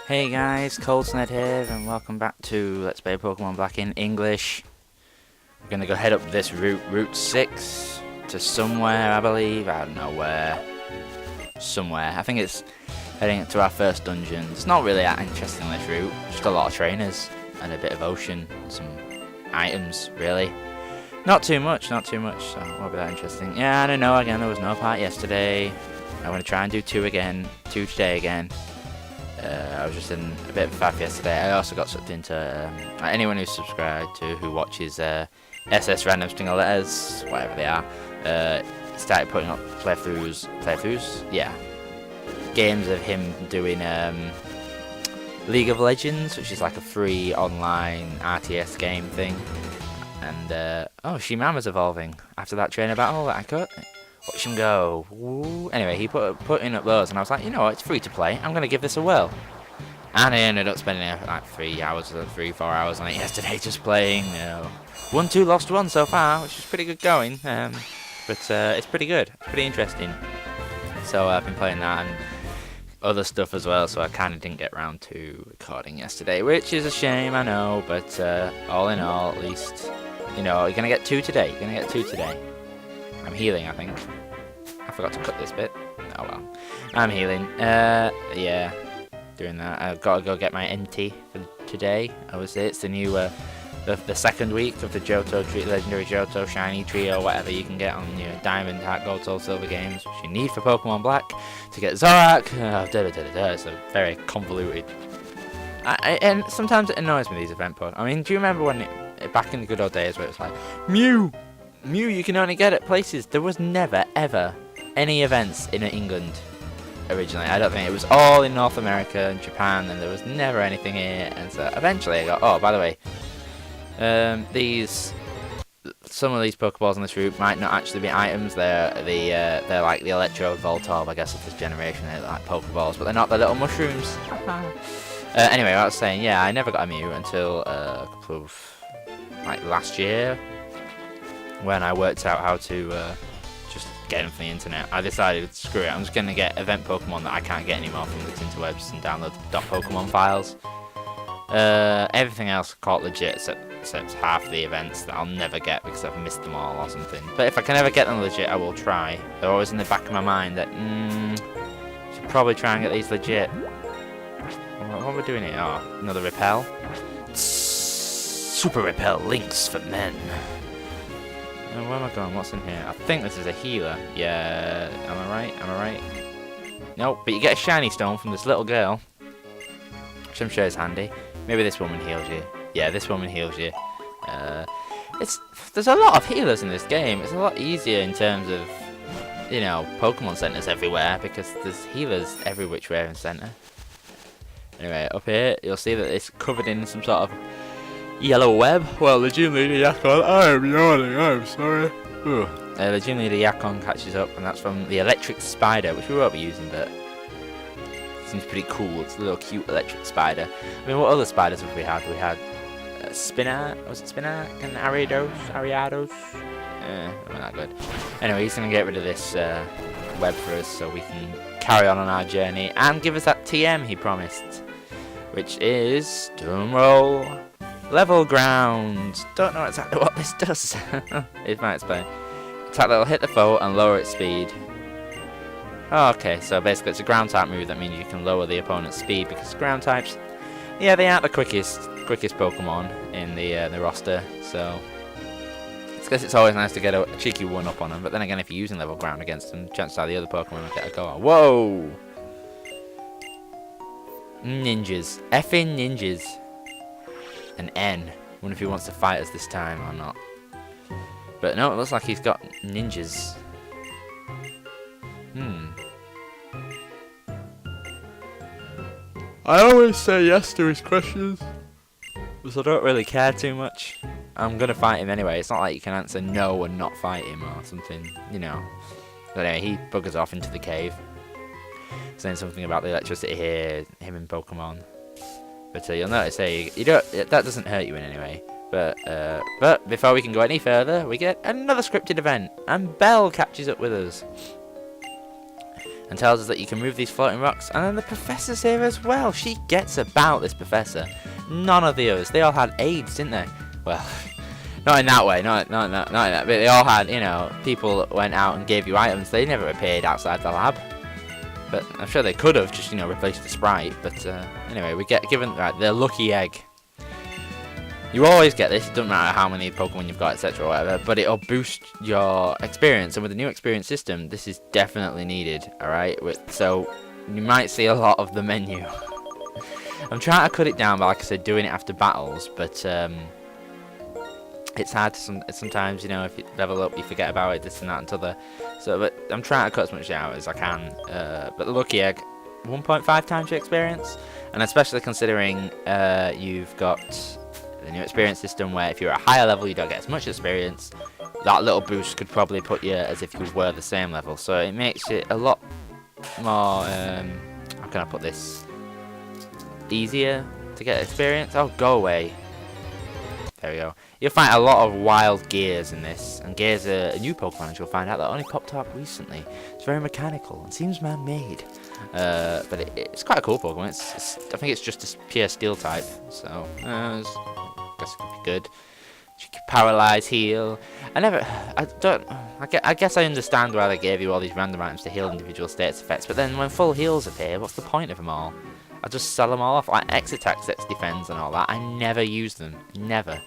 Hey guys, KoldsnedLP here, and welcome back to Let's Play Pokemon Black in English. We're gonna go head up this Route 6 to somewhere, I believe. I don't know where. Somewhere. I think it's heading to our first dungeon. It's not really that interesting, this route. Just a lot of trainers and a bit of ocean, and some items, really. Not too much, so it won't be that interesting. Yeah, I don't know, again, there was no part yesterday. I'm gonna try and do two today again. I was just in a bit of a faff yesterday. I also got sucked into anyone who's subscribed to, who watches SS Random String of Letters, whatever they are, started putting up playthroughs, yeah, games of him doing League of Legends, which is like a free online RTS game thing. And oh, Shimama's evolving after that trainer battle that I cut. Watch him go. Woo. Anyway, he putting up those, and I was like, you know what, it's free to play. I'm gonna give this a whirl. And I ended up spending like 4 hours on it yesterday, just playing. 1-2 lost 1 so far, which is pretty good going. But it's pretty good. It's pretty interesting. So I've been playing that and other stuff as well. So I kind of didn't get around to recording yesterday, which is a shame, I know. But all in all, at least, you know, you're gonna get 2 today. I'm healing, I think. I forgot to cut this bit. Oh well. I'm healing. Yeah. Doing that. I've got to go get my NT for today. Obviously, it's the new, the second week of the Johto tree, legendary Johto shiny trio, whatever you can get on your Diamond, Heart, Gold, Soul, Silver games, which you need for Pokemon Black to get Zorak. It's very convoluted. And sometimes it annoys me, these event Pokemon. I mean, do you remember when back in the good old days where it was like, Mew, you can only get at places. There was never, ever any events in England originally. I don't think it was all in North America and Japan, and there was never anything here. And so eventually I got, oh, by the way, some of these Pokeballs on this route might not actually be items. They're like the Electro Voltorb, I guess, of this generation. They're like Pokeballs, but they're not. The little mushrooms. Anyway, I was saying, yeah, I never got a Mew until a couple of, like, last year, when I worked out how to just get them from the internet. I decided, screw it, I'm just going to get event Pokemon that I can't get anymore from the interwebs and download the .pokemon files. Everything else caught legit except half the events that I'll never get because I've missed them all or something. But if I can ever get them legit, I will try. They're always in the back of my mind that, should probably try and get these legit. What are we doing here? Oh, another Repel. Super Repel links for men. Where am I going? What's in here? I think this is a healer. Yeah, am I right? Nope, but you get a shiny stone from this little girl, which I'm sure is handy. Maybe this woman heals you. Yeah, this woman heals you. There's a lot of healers in this game. It's a lot easier in terms of, you know, Pokemon centers everywhere, because there's healers every which way in center. Anyway, up here, you'll see that it's covered in some sort of yellow web. Well, the gym leader Yakon, I am yawning, I'm sorry. The gym leader Yakon catches up, and that's from the electric spider, which we won't be using, but it seems pretty cool. It's a little cute electric spider. I mean, what other spiders have we had? We had Spinat, was it Spinat? And Ariados? Not that good. Anyway, he's going to get rid of this web for us so we can carry on our journey and give us that TM he promised, which is, drumroll, Level Ground. Don't know exactly what this does. It might explain. Attack that will hit the foe and lower its speed. Oh, okay, so basically it's a ground type move. That means you can lower the opponent's speed, because ground types, yeah, they aren't the quickest Pokemon in the roster. So I guess it's always nice to get a cheeky one up on them. But then again, if you're using Level Ground against them, chances are the other Pokemon will get a go. Whoa! Ninjas, effing ninjas. An N. Wonder if he wants to fight us this time or not. But no, it looks like he's got ninjas. I always say yes to his questions, because I don't really care too much. I'm gonna fight him anyway. It's not like you can answer no and not fight him or something, you know. But anyway, he buggers off into the cave, saying something about the electricity here, him and Pokemon. But you'll notice there, that doesn't hurt you in any way. But before we can go any further, we get another scripted event, and Belle catches up with us. and tells us that you can move these floating rocks. And then the professor's here as well. She gets about, this professor. None of the others. They all had aides, didn't they? Well, not in that way. Not in that. But they all had, you know, people went out and gave you items. They never appeared outside the lab. But I'm sure they could have just, you know, replaced the sprite. But anyway, we get given the lucky egg. You always get this. It doesn't matter how many Pokemon you've got, etc. or whatever. But it'll boost your experience. And with the new experience system, this is definitely needed. Alright? So you might see a lot of the menu. I'm trying to cut it down by, like I said, doing it after battles. But it's hard to sometimes, you know, if you level up, you forget about it, this and that and t'other. So, but I'm trying to cut as much out as I can. But the lucky egg, 1.5 times your experience, and especially considering you've got the new experience system, where if you're at a higher level, you don't get as much experience. That little boost could probably put you as if you were the same level. So it makes it a lot more. How can I put this? Easier to get experience. Oh, go away. There we go. You'll find a lot of wild gears in this, and gears are a new Pokemon, as you'll find out, that only popped up recently. It's very mechanical and seems man-made, but it's quite a cool Pokemon. I think it's just a pure Steel type, so I guess it could be good. You can paralyze, heal. I guess I understand why they gave you all these random items to heal individual status effects, but then when full heals appear, what's the point of them all? I just sell them all off, like X attacks, X defends, and all that. I never use them, never.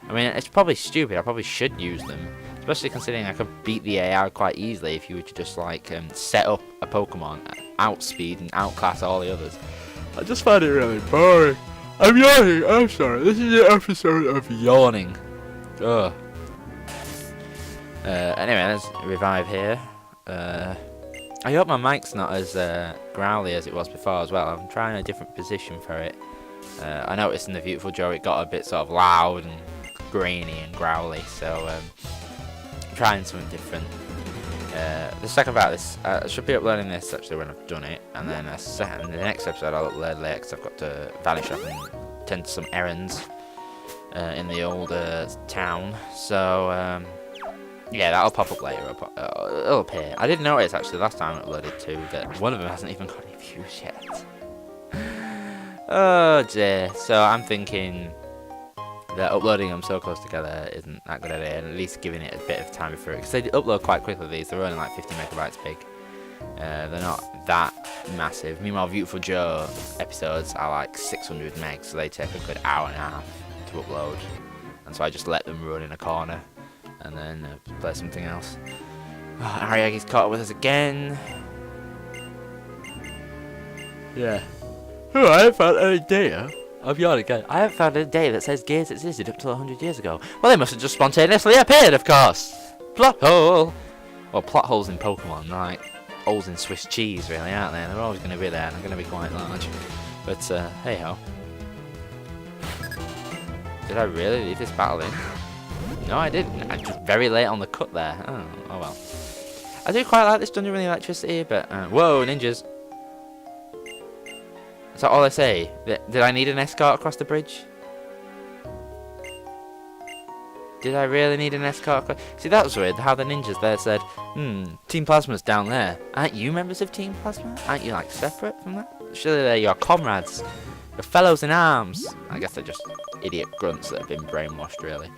I mean, it's probably stupid. I probably should use them, especially considering I could beat the AI quite easily if you were to just like set up a Pokemon, outspeed and outclass all the others. I just find it really boring. I'm yawning. I'm sorry. This is an episode of yawning. Ugh. Anyway, let's revive here. I hope my mic's not as growly as it was before as well. I'm trying a different position for it. I noticed in the Beautiful Joe it got a bit sort of loud and grainy and growly, so I'm trying something different. The second about this, I should be uploading this actually when I've done it, and then the next episode I'll upload later because I've got to vanish off and tend to some errands in the old town. So yeah, that'll pop up later. It'll appear. I did notice actually last time I uploaded too that one of them hasn't even got any views yet. Oh dear. So I'm thinking that uploading them so close together isn't that good idea, and at least giving it a bit of time before it, because they upload quite quickly. They're only like 50 megabytes big. They're not that massive. Meanwhile, Beautiful Joe episodes are like 600 megs, so they take a good hour and a half to upload. And so I just let them run in a corner and then play something else. Oh, Ariagi's caught up with us again. Yeah. Oh, I haven't found any data. I've yawned again. I haven't found any data that says gears existed up to 100 years ago. Well, they must have just spontaneously appeared, of course. Plot hole. Well, plot holes in Pokemon, like holes in Swiss cheese, really, aren't they? They're always going to be there, and they're going to be quite large. But, hey ho. Did I really leave this battle in? No, I didn't. I'm just very late on the cut there. Oh well. I do quite like this dungeon with the electricity, but whoa, ninjas. Is that all I say? Did I need an escort across the bridge? Did I really need an escort across? See, that was weird, how the ninjas there said, Team Plasma's down there. Aren't you members of Team Plasma? Aren't you, like, separate from that? Surely they're your comrades. Your fellows in arms. I guess they're just idiot grunts that have been brainwashed, really.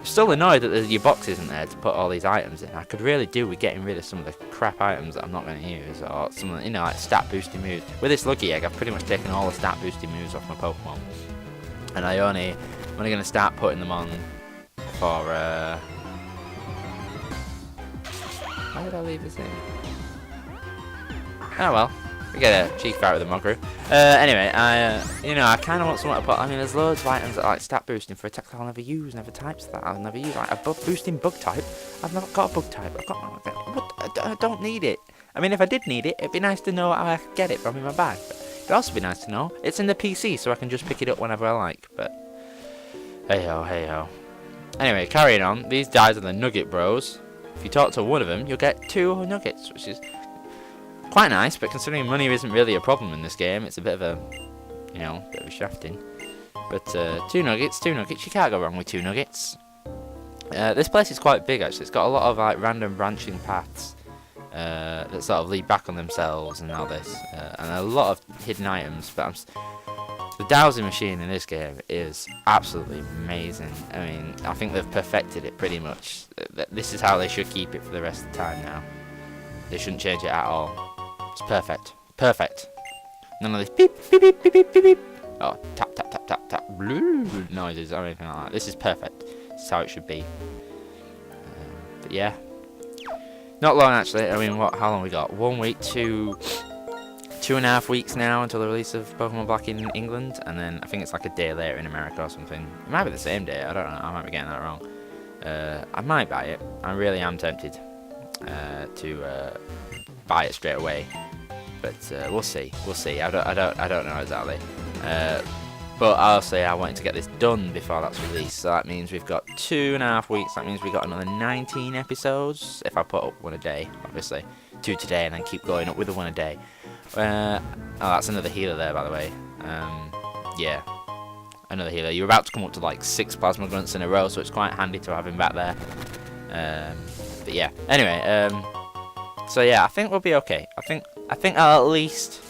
Still annoyed that your box isn't there to put all these items in. I could really do with getting rid of some of the crap items that I'm not going to use, or some of the, like stat boosting moves. With this lucky egg, I've pretty much taken all the stat boosting moves off my Pokemon, and I'm only going to start putting them on for. Why did I leave this in? Oh well. We get a cheeky fight with the Mogru. Anyway, I kind of want someone to put. I mean, there's loads of items that are like stat boosting for attacks I'll never use, never types that I'll never use. Like a boosting bug type. I've not got a bug type. I don't need it. I mean, if I did need it, it'd be nice to know how I could get it from in my bag. But it'd also be nice to know it's in the PC, so I can just pick it up whenever I like. But hey ho, hey ho. Anyway, carrying on. These guys are the Nugget Bros. If you talk to one of them, you'll get 2 nuggets, which is quite nice, but considering money isn't really a problem in this game, it's a bit of a, bit of a shafting. But 2 nuggets, you can't go wrong with 2 nuggets. This place is quite big actually. It's got a lot of like random branching paths. that sort of lead back on themselves and all this, and a lot of hidden items. But the dowsing machine in this game is absolutely amazing. I mean, I think they've perfected it pretty much. This is how they should keep it for the rest of the time now. They shouldn't change it at all. It's perfect. Perfect. None of this beep, beep, beep, beep, beep, beep, beep. Oh, tap, tap, tap, tap, tap, noises or anything like that. This is perfect. This is how it should be. But yeah. Not long, actually. I mean, how long we got? 1 week to 2.5 weeks now until the release of Pokemon Black in England. And then I think it's like a day later in America or something. It might be the same day. I don't know. I might be getting that wrong. I might buy it. I really am tempted to buy it straight away. But we'll see. We'll see. I don't know exactly. But I'll say I wanted to get this done before that's released. So that means we've got 2.5 weeks. That means we've got another 19 episodes. If I put up one a day, obviously. 2 today and then keep going up with the one a day. Oh, that's another healer there, by the way. Yeah. Another healer. You're about to come up to like 6 plasma grunts in a row, so it's quite handy to have him back there. But yeah. Anyway, so yeah, I think we'll be okay. I think I'll at least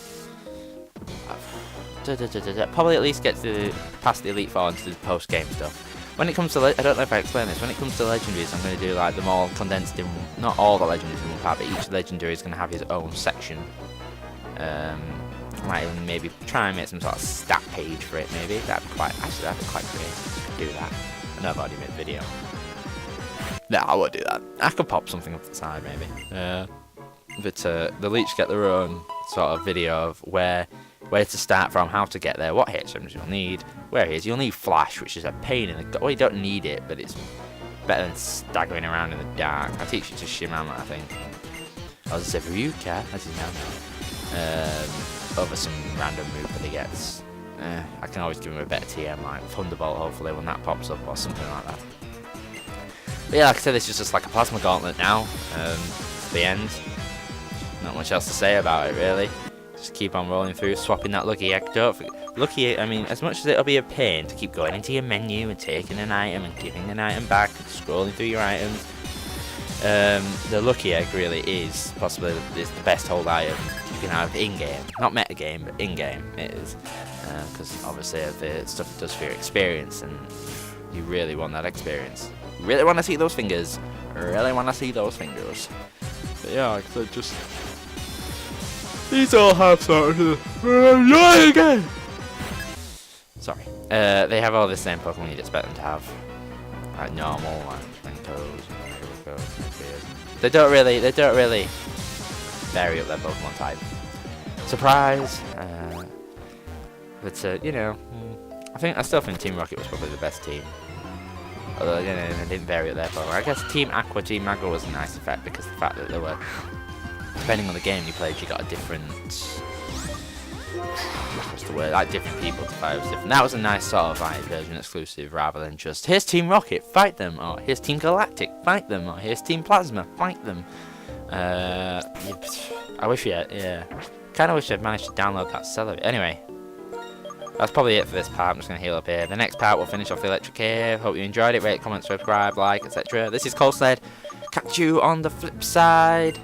probably at least get to past the Elite Four and to the post-game stuff. When it comes to, I don't know if I explained this, when it comes to legendaries, I'm going to do like them all condensed in, not all the legendaries in one part, but each legendary is going to have his own section. I might even maybe try and make some sort of stat page for it, maybe. That'd be quite creative to do that. I know I've already made a video. No, I won't do that. I could pop something up the side, maybe. But the Leech get their own sort of video of where to start from, how to get there, what HMs you'll need, where it is. You'll need Flash, which is a pain in the... Well, you don't need it, but it's better than staggering around in the dark. I teach you to Shimama, I think. I was a Ryuka, as you know. Over some random move that he gets. I can always give him a better TM, like Thunderbolt, hopefully, when that pops up, or something like that. But yeah, like I said, this is just like a Plasma Gauntlet now. It's the end. Not much else to say about it, really. Just keep on rolling through, swapping that Lucky Egg. I mean, as much as it'll be a pain to keep going into your menu and taking an item and giving an item back and scrolling through your items, the Lucky Egg really is possibly the best hold item you can have in-game. Not meta-game, but in-game it is. Because obviously the stuff it does for your experience, and you really want that experience. You really want to see those fingers. Really want to see those fingers. But yeah, like I said, just... These all have sort of again. Sorry. They have all the same Pokemon you'd expect them to have. Like normal, like Toes, They don't really vary up their Pokemon type. Surprise! But you know, I still think Team Rocket was probably the best team. Although you know, they didn't vary up their Pokemon. I guess Team Aqua, Team Magma was a nice effect because the fact that they were, depending on the game you played, you got a different, what's the word, like different people to fight. It was different. That was a nice sort of like version exclusive, rather than just here's Team Rocket, fight them, or here's Team Galactic, fight them, or here's Team Plasma, fight them. I wish yeah. Kind of wish I'd managed to download that celery. Anyway, that's probably it for this part. I'm just going to heal up here. The next part we'll finish off the Electric Cave. Hope you enjoyed it. Rate, comment, subscribe, like, etc. This is KoldsnedLP. Catch you on the flip side.